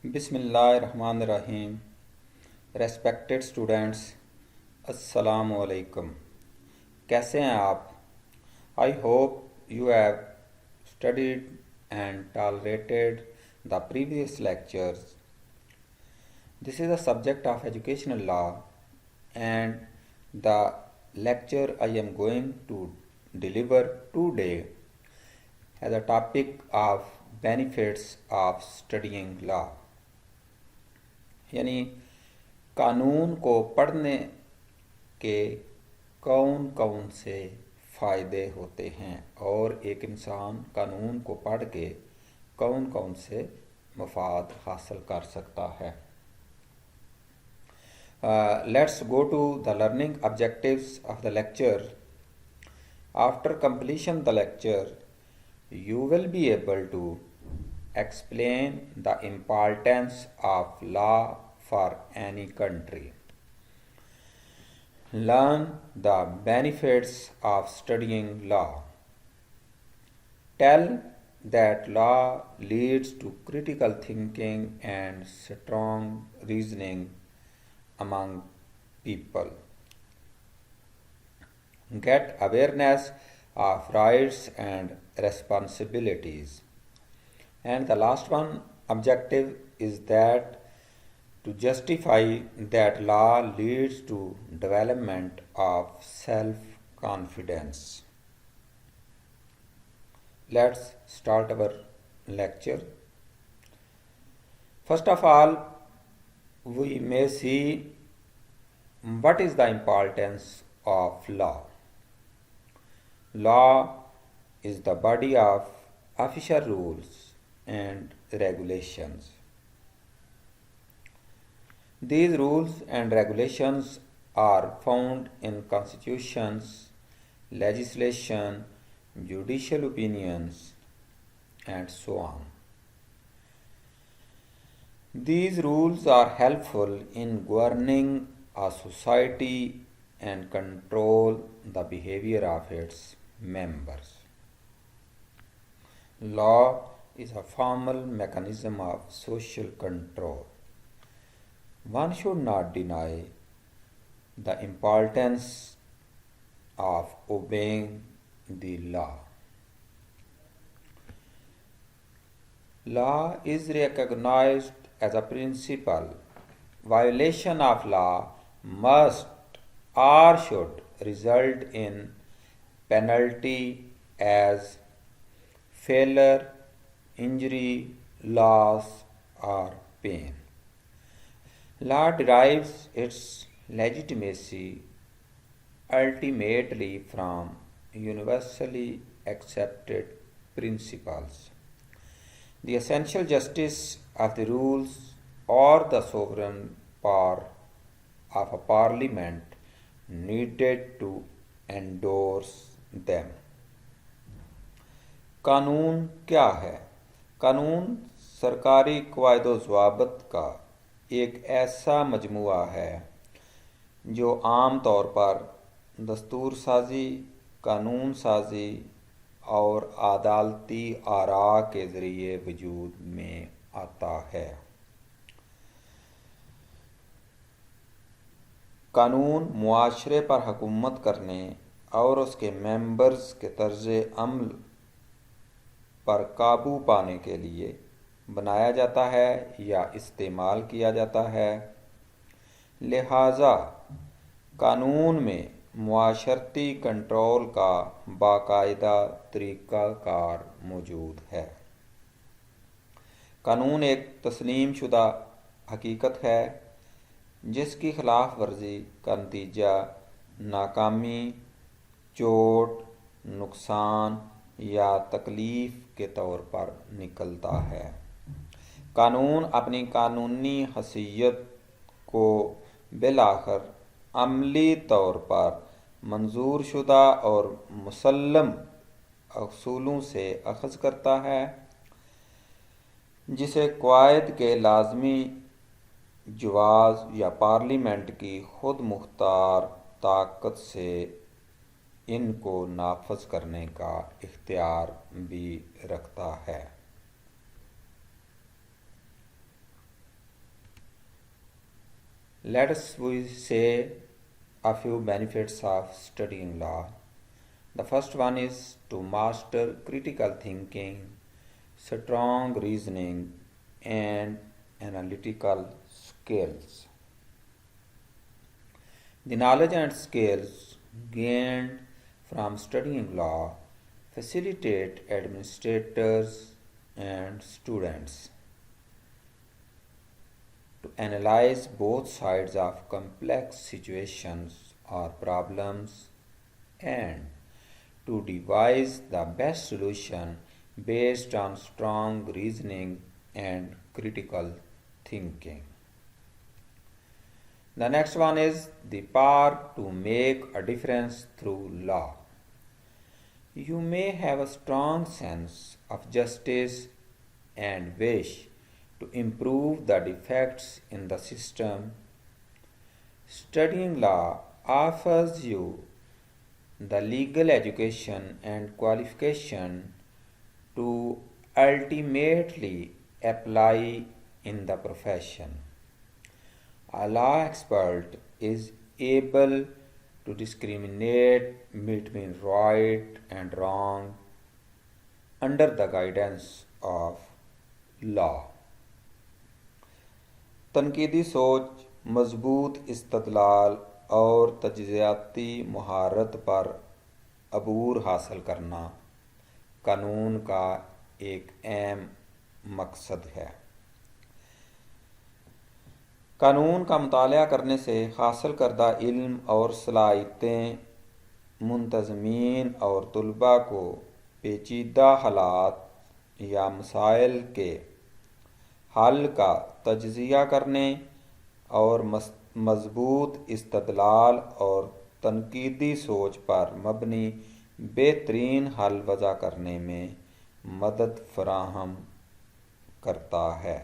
बिस्मिल्लाहिर्रहमानिर्रहीम। Respected students, अस्सलामु अलैकुम। कैसे हैं आप? I hope you have studied and tolerated the previous lectures. This is the subject of educational law and the lecture I am going to deliver today has a topic of benefits of studying law. यानी कानून को पढ़ने के कौन कौन से फ़ायदे होते हैं और एक इंसान कानून को पढ़ के कौन कौन से मफाद हासिल कर सकता है. Let's go to the learning objectives of the lecture. After completion of the lecture, you will be able to explain the importance of law for any country. Learn the benefits of studying law. Tell that law leads to critical thinking and strong reasoning among people. Get awareness of rights and responsibilities. And the last one objective is that to justify that law leads to development of self-confidence. Let's start our lecture. First of all, we may see what is the importance of law. Law is the body of official rules and regulations. These rules and regulations are found in constitutions, legislation, judicial opinions, and so on. These rules are helpful in governing a society and control the behavior of its members. Law is a formal mechanism of social control. One should not deny the importance of obeying the law. Law is recognized as a principle. Violation of law must or should result in penalty as failure, injury, loss, or pain. Law derives its legitimacy ultimately from universally accepted principles. The essential justice of the rules or the sovereign power of a parliament needed to endorse them. कानून क्या है? कानून सरकारी क़वायद व ज़वाबित का एक ऐसा मजमुआ है जो आम तौर पर दस्तूर साजी, कानून साजी और अदालती आरा के ज़रिए वजूद में आता है. कानून मुआशरे पर हुकूमत करने और उसके मेंबर्स के तर्ज़ अमल पर काबू पाने के लिए बनाया जाता है या इस्तेमाल किया जाता है. लिहाजा कानून में मुआशरती कंट्रोल का बाकायदा तरीक़ाकार मौजूद है. कानून एक तस्लीम शुदा हकीकत है जिसकी खिलाफ वर्जी का नतीजा नाकामी, चोट, नुकसान या तकलीफ़ के तौर पर निकलता है. कानून अपनी कानूनी हैसियत को बिलाखिर अमली तौर पर मंजूर शुदा और मुसल्लम असूलों से अखज़ करता है जिसे क़वायद के लाज़मी जवाज़ या पार्लिमेंट की खुद मुख्तार ताकत से इनको नाफज करने का इख्तियार भी रखता है. Let us we say a few benefits of studying law. The first one is to master critical thinking, strong reasoning, and analytical skills. The knowledge and skills gained from studying law facilitate administrators and students to analyze both sides of complex situations or problems and to devise the best solution based on strong reasoning and critical thinking. The next one is the power to make a difference through law. You may have a strong sense of justice and wish to improve the defects in the system. Studying law offers you the legal education and qualification to ultimately apply in the profession. A law expert is able to discriminate between right and wrong under the guidance of law. तनकीदी सोच, मजबूत इस्तदलाल और तज्ज़ियाती महारत पर अबूर हासिल करना कानून का एक अहम मकसद है। कानून का मुताला करने से हासिल करदा इल्म और सलाहियतें मुंतज़मीन और तुलबा को पेचीदा हालात या मसाइल के हल का तज्ज़िया करने और मजबूत इस्तदलाल और तनकीदी सोच पर मबनी बेहतरीन हल वज़ा करने में मदद फराहम करता है।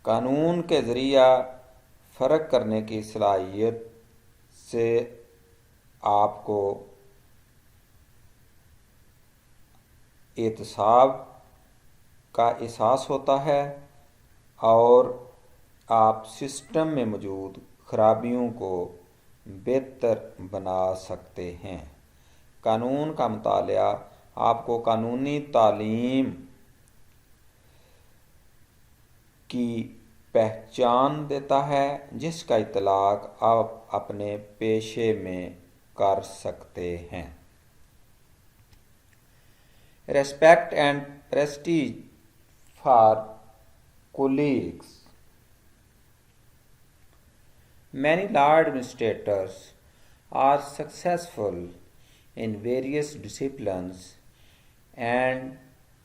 कानून के ज़रिया फ़र्क करने की सलाहियत से आपको एहतसाब का एहसास होता है और आप सिस्टम में मौजूद खराबियों को बेहतर बना सकते हैं। कानून का मुताला आपको कानूनी तालीम की पहचान देता है जिसका इतलाक आप अपने पेशे में कर सकते हैं। Respect and prestige for colleagues. Many law administrators are successful in various disciplines and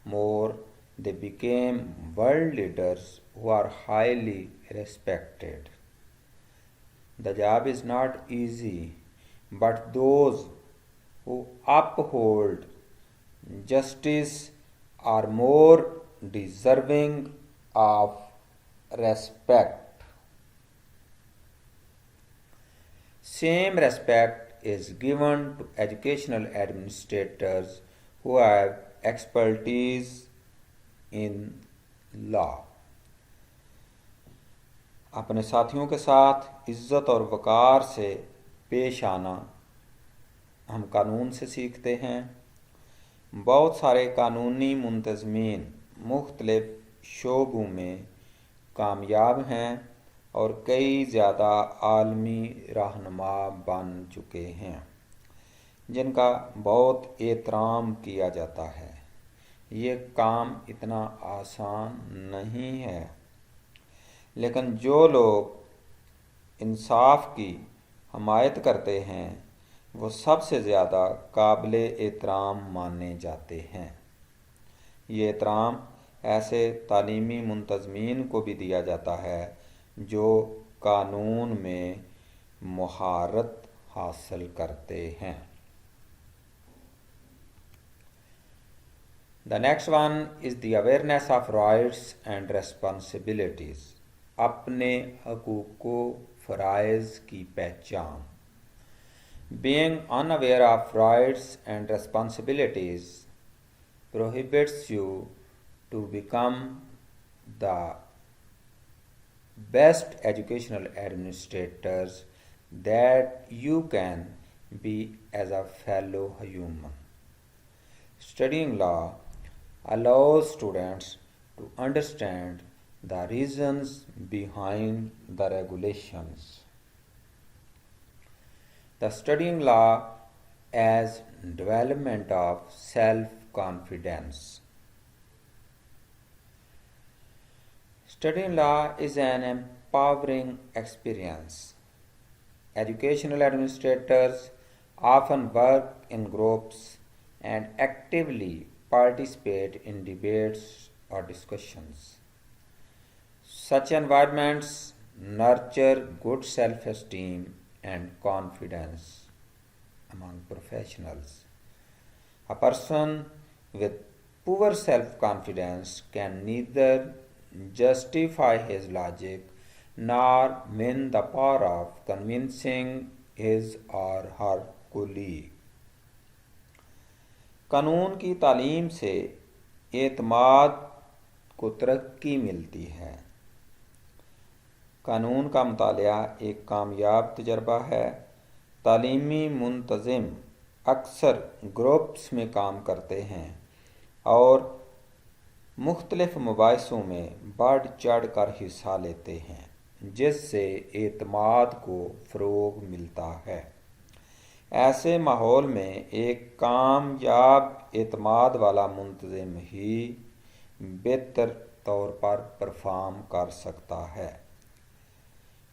more they became world leaders who are highly respected. The job is not easy, but those who uphold justice are more deserving of respect. Same respect is given to educational administrators who have expertise in law. अपने साथियों के साथ इज्जत और वक़ार से पेश आना हम कानून से सीखते हैं। बहुत सारे कानूनी मुंतज़मीन मुख्तलिफ शोबों में कामयाब हैं और कई ज़्यादा आलमी रहनुमा बन चुके हैं जिनका बहुत एहतराम किया जाता है। ये काम इतना आसान नहीं है, लेकिन जो लोग इंसाफ की हमायत करते हैं वो सबसे ज़्यादा काबिल एहतराम माने जाते हैं। ये एहतराम ऐसे तालीमी मुंतज़मीन को भी दिया जाता है जो कानून में महारत हासिल करते हैं। The next one is the awareness of rights and responsibilities. अपने हकूक़ फ़राइज़ की पहचान। Being unaware of rights and responsibilities prohibits you to become the best educational administrators that you can be as a fellow human. Studying law allows students to understand the reasons behind the regulations. The studying law as development of self-confidence. Studying law is an empowering experience. Educational administrators often work in groups and actively participate in debates or discussions. Such environments nurture good self esteem and confidence among professionals. A person with poor self confidence can neither justify his logic nor win the power of convincing his or her colleague. कानून की तालीम से एतमाद को तरक्की मिलती है। कानून का मुतालिया एक कामयाब तजर्बा है। तालीमी मुंतज़िम अक्सर ग्रुप्स में काम करते हैं और मुख्तलिफ मबाइसों में बढ़ चढ़ कर हिस्सा लेते हैं, जिससे एतमाद को फ़रोग़ मिलता है। ऐसे माहौल में एक कामयाब एतमाद वाला मुंतज़िम ही बेहतर तौर पर परफॉर्म कर सकता है।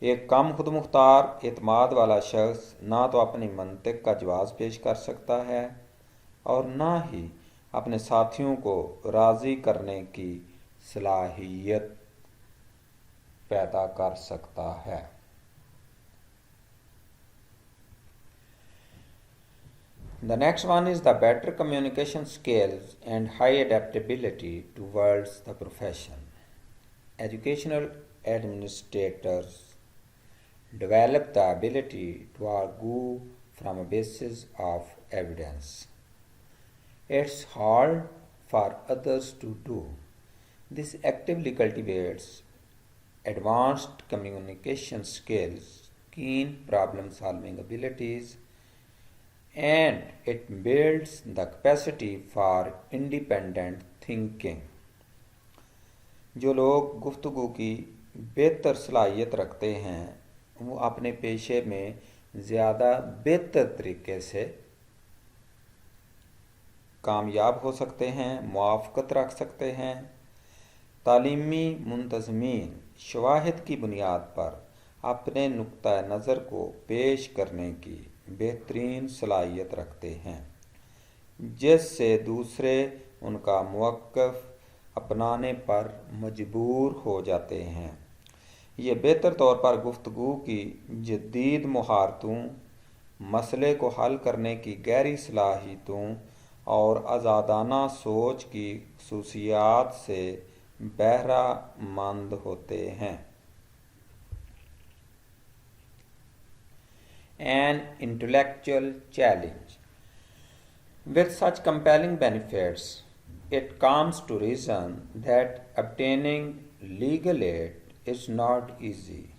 एक कम खुद मुख्तार एतमाद वाला शख्स ना तो अपनी मंतिक का जवाब पेश कर सकता है और ना ही अपने साथियों को राज़ी करने की सलाहियत पैदा कर सकता है। The next one is the better communication skills and high adaptability towards the profession. Educational administrators develop the ability to argue from a basis of evidence. It's hard for others to do. This actively cultivates advanced communication skills, keen problem solving abilities, and it builds the capacity for independent thinking. जो लोग गुफ्तगू की बेहतर सलाहियत रखते हैं वो अपने पेशे में ज़्यादा बेहतर तरीके से कामयाब हो सकते हैं, मुआफ़क़त रख सकते हैं। तालीमी मुंतज़मीन शवाहिद की बुनियाद पर अपने नुक्ता नज़र को पेश करने की बेहतरीन सलाहियत रखते हैं, जिससे दूसरे उनका मौक़िफ़ अपनाने पर मजबूर हो जाते हैं। ये बेहतर तौर पर गुफ्तगू की जदीद महारतों, मसले को हल करने की गहरी सलाहियतों और आज़ादाना सोच की ख़ुसूसियात से बहरा मंद होते हैं। An intellectual challenge. With such compelling benefits, it comes to reason that obtaining legal aid is not easy.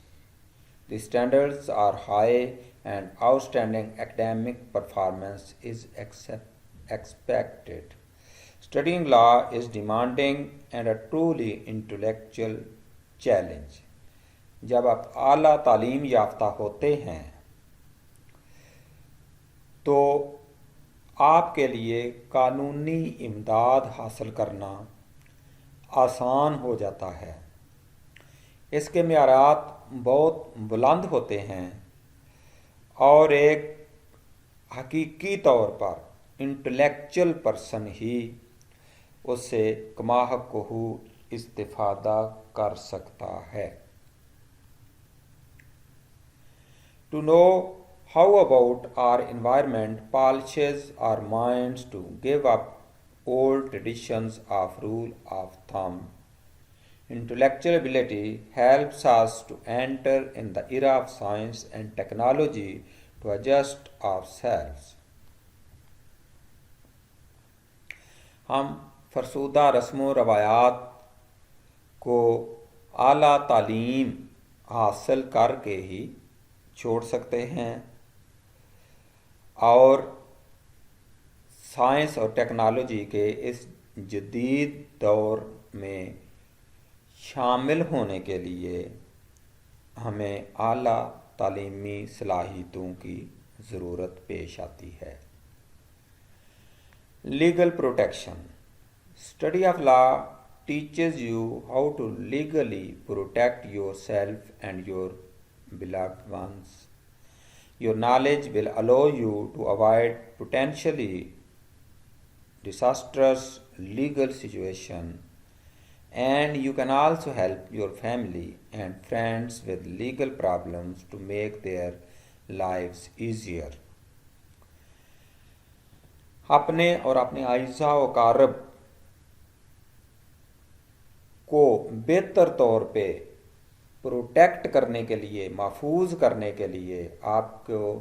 The standards are high and outstanding academic performance is expected. Studying law is demanding and a truly intellectual challenge. जब आप आला तालीम याफ्ता होते हैं तो आपके लिए कानूनी इमदाद हासिल करना आसान हो जाता है। इसके मेयारात बहुत बुलंद होते हैं और एक हकीकी तौर पर इंटेलेक्चुअल पर्सन ही उससे कमाहकहू इस्तिफादा कर सकता है। To know how about our environment polishes our minds to give up old traditions of rule of thumb. Intellectual ability helps us to enter in the era of science and technology to adjust ourselves. हम फरसूदा रस्म व रवायात को आला तालीम हासिल करके ही छोड़ सकते हैं और साइंस और टेक्नोलॉजी के इस जदीद दौर में शामिल होने के लिए हमें आला तालीमी सलाहियतों की ज़रूरत पेश आती है। Legal protection. Study of law teaches you how to legally protect yourself and your beloved ones. Your knowledge will allow you to avoid potentially disastrous legal situation, and you can also help your family and friends with legal problems to make their lives easier. अपने और अपने आइज़ा व कारब को बेहतर तौर पे protect करने के लिए, महफूज करने के लिए आपको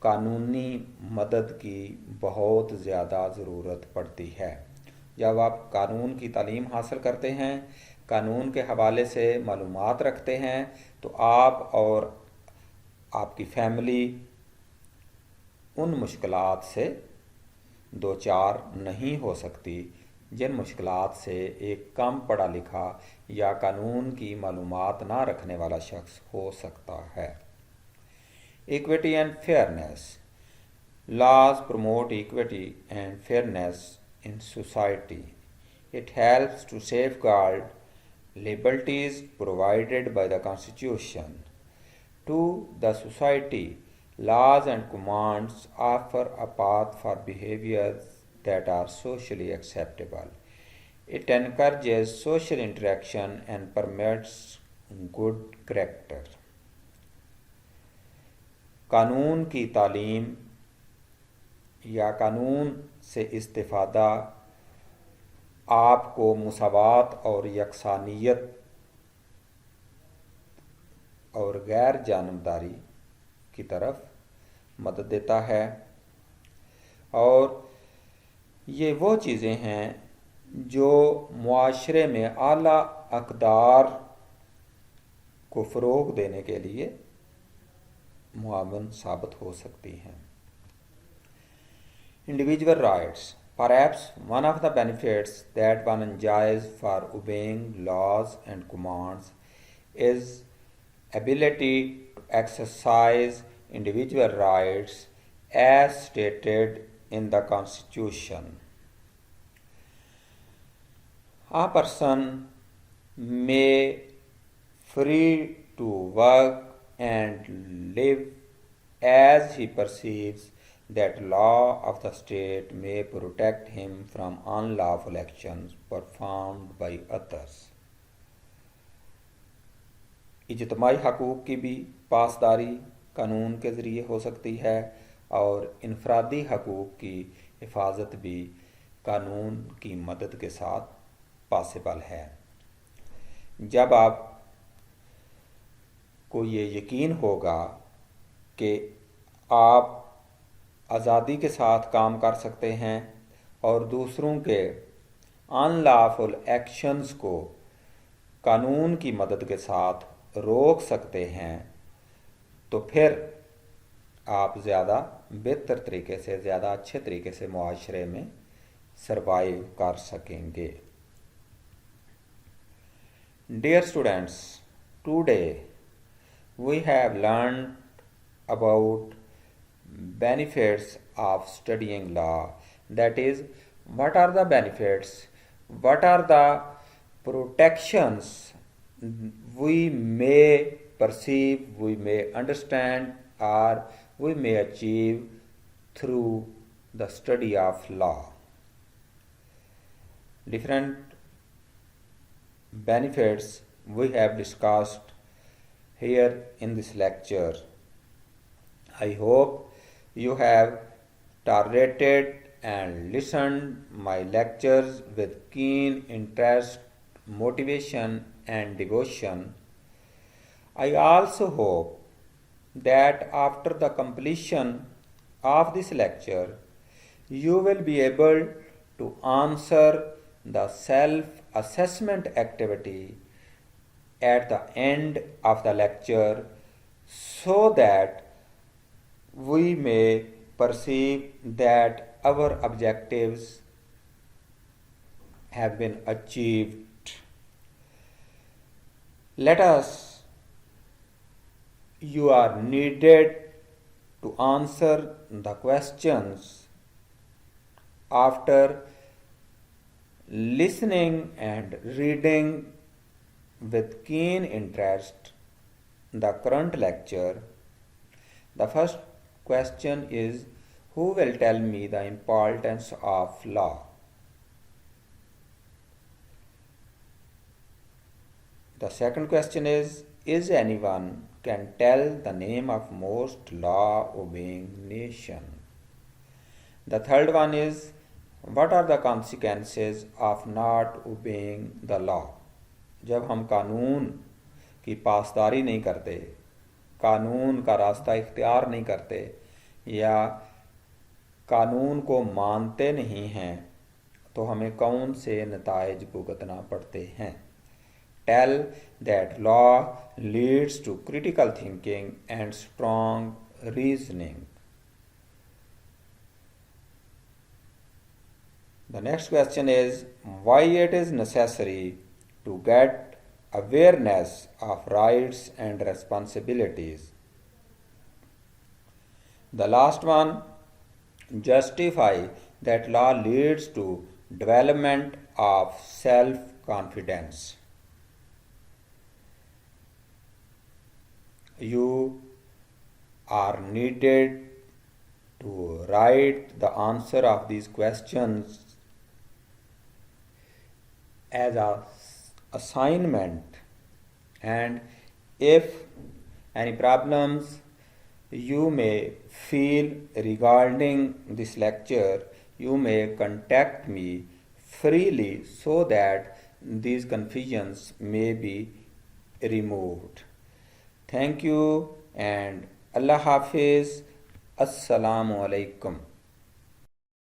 कानूनी मदद की बहुत ज़्यादा ज़रूरत पड़ती है। जब आप कानून की तालीम हासिल करते हैं, कानून के हवाले से मालूमात रखते हैं, तो आप और आपकी फैमिली उन मुश्किलात से दो चार नहीं हो सकती जिन मुश्किलात से एक कम पढ़ा लिखा या कानून की मालूमात ना रखने वाला शख्स हो सकता है। Equity and fairness. Laws promote equity and fairness in society. It helps to safeguard liberties provided by the Constitution. To the society, laws and commands offer a path for behaviors that are socially acceptable. It encourages social interaction and promotes good character. कानून की तालीम या कानून से इस्तिफ़ादा आपको मुसावात और यकसानियत और गैर जानबदारी की तरफ मदद देता है, और ये वो चीज़ें हैं जो मुआशरे में आला अक़दार को फ़रोग़ देने के लिए मुआवन साबित हो सकती हैं। Individual rights. Perhaps one of the benefits that one enjoys for obeying laws and commands is ability to exercise individual rights as stated in the Constitution. A person may free to work and live as he perceives that law of the state may protect him from unlawful actions performed by others. इज्तिमाई हकूक़ की भी पासदारी कानून के ज़रिए हो सकती है, और इनफरादी हकूक़ की हिफाजत भी कानून की मदद के साथ पॉसिबल है। जब आप को ये यकीन होगा कि आप आज़ादी के साथ काम कर सकते हैं और दूसरों के अनलॉफुल एक्शंस को कानून की मदद के साथ रोक सकते हैं, तो फिर आप ज़्यादा बेहतर तरीके से, ज़्यादा अच्छे तरीके से मुआशरे में सरवाइव कर सकेंगे। Dear students, today we have learned about benefits of studying law. That is, what are the benefits, what are the protections we may perceive, we may understand, or we may achieve through the study of law. Different benefits we have discussed here in this lecture. I hope you have tolerated and listened my lectures with keen interest, motivation and devotion. I also hope that after the completion of this lecture, you will be able to answer the self-assessment activity at the end of the lecture so that we may perceive that our objectives have been achieved. Let us, you are needed to answer the questions after listening and reading with keen interest the current lecture. The first question is, who will tell me the importance of law? The second question is anyone can tell the name of most law-obeying nation? The third one is, what are the consequences of not obeying the law? जब हम कानून की पासदारी नहीं करते, कानून का रास्ता इख्तियार नहीं करते या कानून को मानते नहीं हैं तो हमें कौन से नताइज भुगतना पड़ते हैं? Tell that law leads to critical thinking and strong reasoning. The next question is, why it is necessary to get awareness of rights and responsibilities? The last one, justify that law leads to development of self-confidence. You are needed to write the answer of these questions as a assignment, and if any problems you may feel regarding this lecture, you may contact me freely so that these confusions may be removed. Thank you and Allah Hafiz. Assalamu alaikum.